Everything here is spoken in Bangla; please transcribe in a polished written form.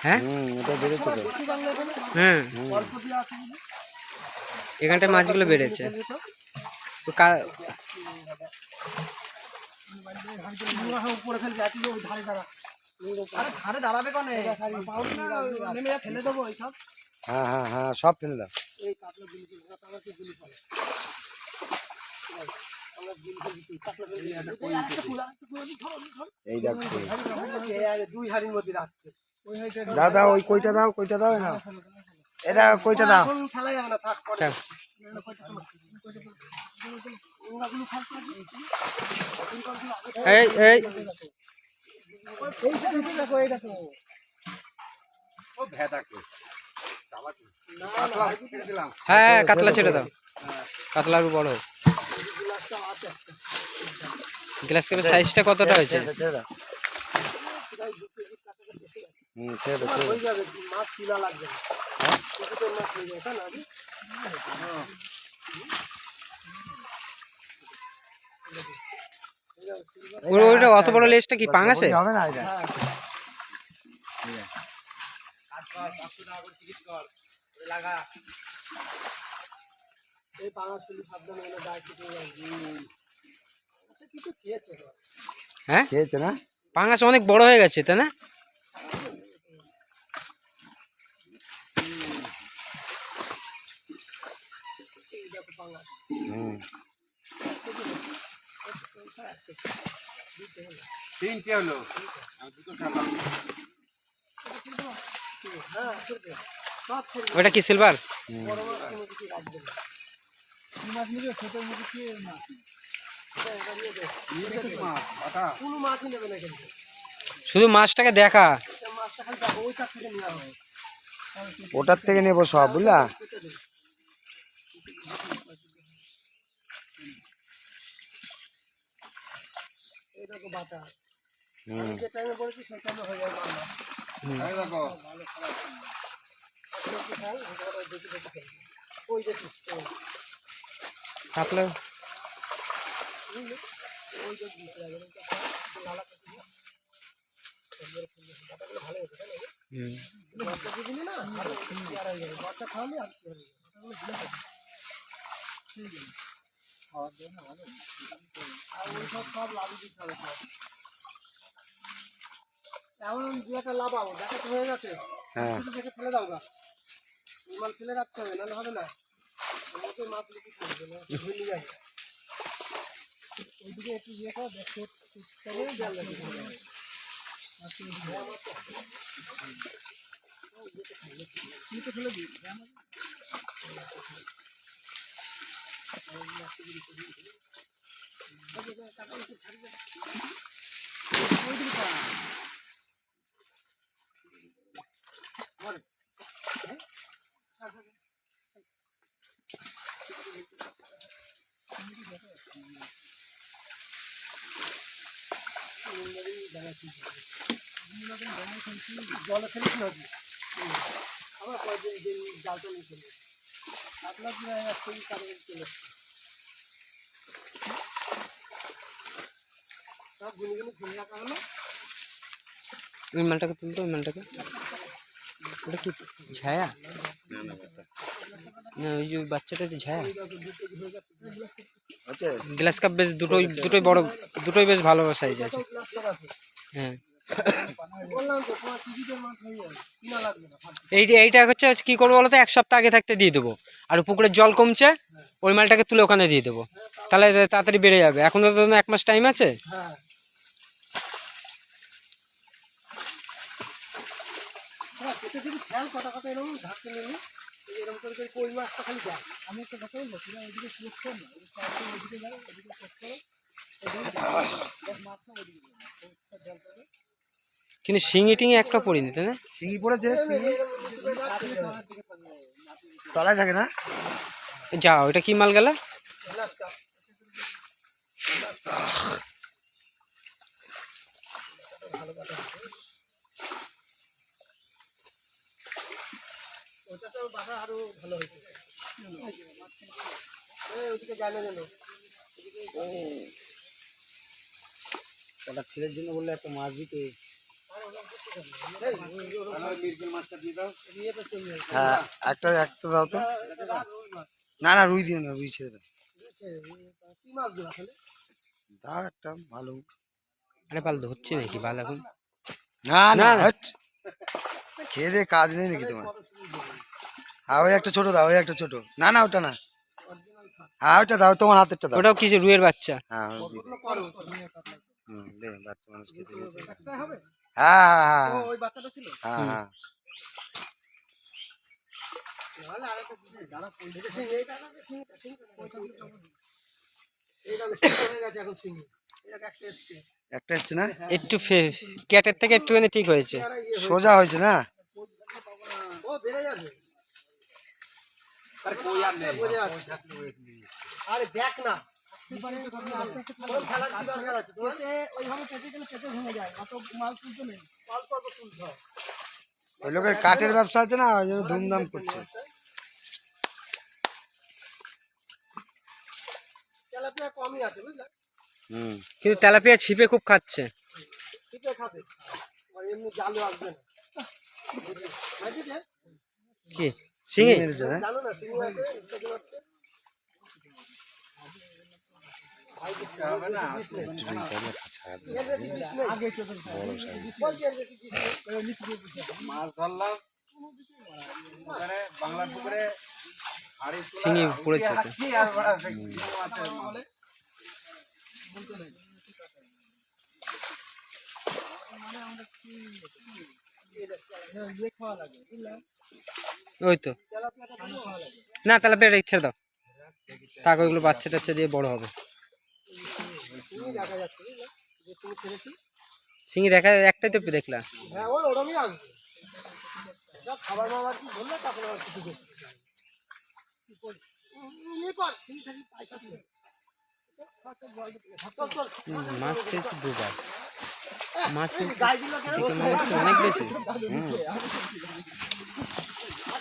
হ্যাঁ হ্যাঁ এখানটায় মাছগুলো বেড়েছে। হ্যাঁ হ্যাঁ হ্যাঁ সব ফেলে দাও। এই দেখো দাদা ওই কইটা দাও, কইটা দাও না, এটা কইটা দাও। এই এই হ্যাঁ কাতলা ছেড়ে দাও, কাতলা আরো বড়। গ্লাস কাপের সাইজটা কতটা হয়েছে? ওইটা অত বড় লেজটা কি পাঙাশে? হবে না হ্যাঁ খেয়েছে না, পাঙাশ অনেক বড় হয়ে গেছে তাই না? তিনটে হলো, ওটা কি সিলভার? শুধু মাছটাকে দেখা, ওটার থেকে নেবো সব, বুঝলা? কাতলা এমন দু একটা লাভাও দেখাতে হয়ে গেছে, দেখে ফেলে দাও গা, মাল ফেলে রাখতে হবে, নাহলে হবে না। মাছ লিখে থাকবে না, ভুলে যাবে। ওইদিকে একটু ইয়ে করো, দেখো ফেলে দিই। জলে ফেলে কি হবে, আবার কয়েকদিন জালটা নিয়ে চলে আপনার চলে সব গুনে গুনে ফেলে রাখা হলো। ওই মালটাকে তুলতো, ওই মালটাকে। ওটা কি ছায়া? না ওই যে বাচ্চাটা ছায়া। গ্লাস কাপ বেশ দুটোই বড়, দুটোই বেশ ভালো সাইজ আছে। হ্যাঁ এইটা হচ্ছে কি করবো বলতো, এক সপ্তাহ আগে থাকতে দিয়ে দেবো, আর পুকুরের জল কমছে, ওই মালটাকে তুলে ওখানে দিয়ে দেবো, তাহলে তাড়াতাড়ি বেড়ে যাবে। এখন তো 1 মাস টাইম আছে। কিন্তু শিঙি টিঙি একটা পড়িনি তাই না? শিঙি পড়েছে, তলায় থাকে না। যা ওইটা কি মাল গেল? ভালো কথা ওটা তো বাটা আরো ভালো হয়েছে ওদিকে জানে যেন ওটা ছেলের জন্য বললে একটা মাছ দিতে। মিরগেল মাছটা দিয়ে দাও। হ্যাঁ একটা একটা দাও তো। না না রুই দিও না, রুই ছেড়ে দাও। কি মাছ দেবো আসলে দাও একটা ভালো। আরে পাল ধরছে নাকি বাল এখন? না না না, না। হাট। খেয়ে দিয়ে কাজ নেই নাকি তোমার? হ্যাঁ ওই একটা ছোট দাও, ওই একটা ছোট। না না ওটা না, হ্যাঁ ওটা দাও, তোমার হাতেরটা দাও। ওটাও কিছু রুইয়ের বাচ্চা। হ্যাঁ ওই দিয়ে দাও। করো দে বাচ্চা মানুষ খেতে দিয়েছে। একটাই হবে হ্যাঁ হ্যাঁ ও ওই বাচ্চাটা ছিল হ্যাঁ হ্যাঁ। নাহলে আরেকটা দিতে দাঁড়া পড়ে গেছে এইটা না সিংটা এইটা হয়ে গেছে এখন সিং এটা একটা এসছে একটা এসছে না, একটু ক্যাটের থেকে একটুখানি ঠিক হয়েছে। সোজা হয়েছে না। ও বেড়ে যাবে আরে কই আর নেই। বোঝা যাচ্ছে আরে দেখ না কোন খেলার কি দরকার আছে তোতে ওইভাবে পেটে গেলে পেটে ভেঙে যায় অত মাল তুলতে নেই মাল কত তুলতে হয় ওই লোকের কাঠের ব্যবসা আছে না, ওই জন্য ধুমধাম করছে। তেলাপিয়া কমই আছে বুঝলে হুম কিন্তু তেলাপিয়া ছিপে খুব খাচ্ছে। ঠিকই খাবে আর এমনি জালে আসবে না বুঝলে কি শিঙি? মেরেছে হ্যাঁ। জানো না সিং আছে সেগুলো হচ্ছে হবে না। এর বেশি বিষ নেই আগে বলছি এর বেশি বিষ নেই মাছ ধরলাম ওখানে বাংলার পুকুরে হাড়ি তোলা, শিঙি পড়েছে উঠে তো। হাঁটছি আর ওরা শিঙি মাছ বলে। ইয়ে খাওয়া লাগে বুঝলাম ওই তো না, তেলাপিয়াটা ইচ্ছে দাও থাক, ওইগুলো বাচ্চা টাচ্চা দিয়ে বড় হবে। তুমি দেখা যাচ্ছে বুঝলে যে তুমি ছেড়েছি শিঙি দেখা একটাই তো দেখলা। হ্যাঁ ওই ওরমই আসবে সব খাবার মাবার কি বললে তখন আর কিছু করতে ইয়ে কর সিং থাকি পয়সা দিয়ে মাছ খেয়েছি দুবার। মাছ গায়ে দিল কেন অনেক বেশি।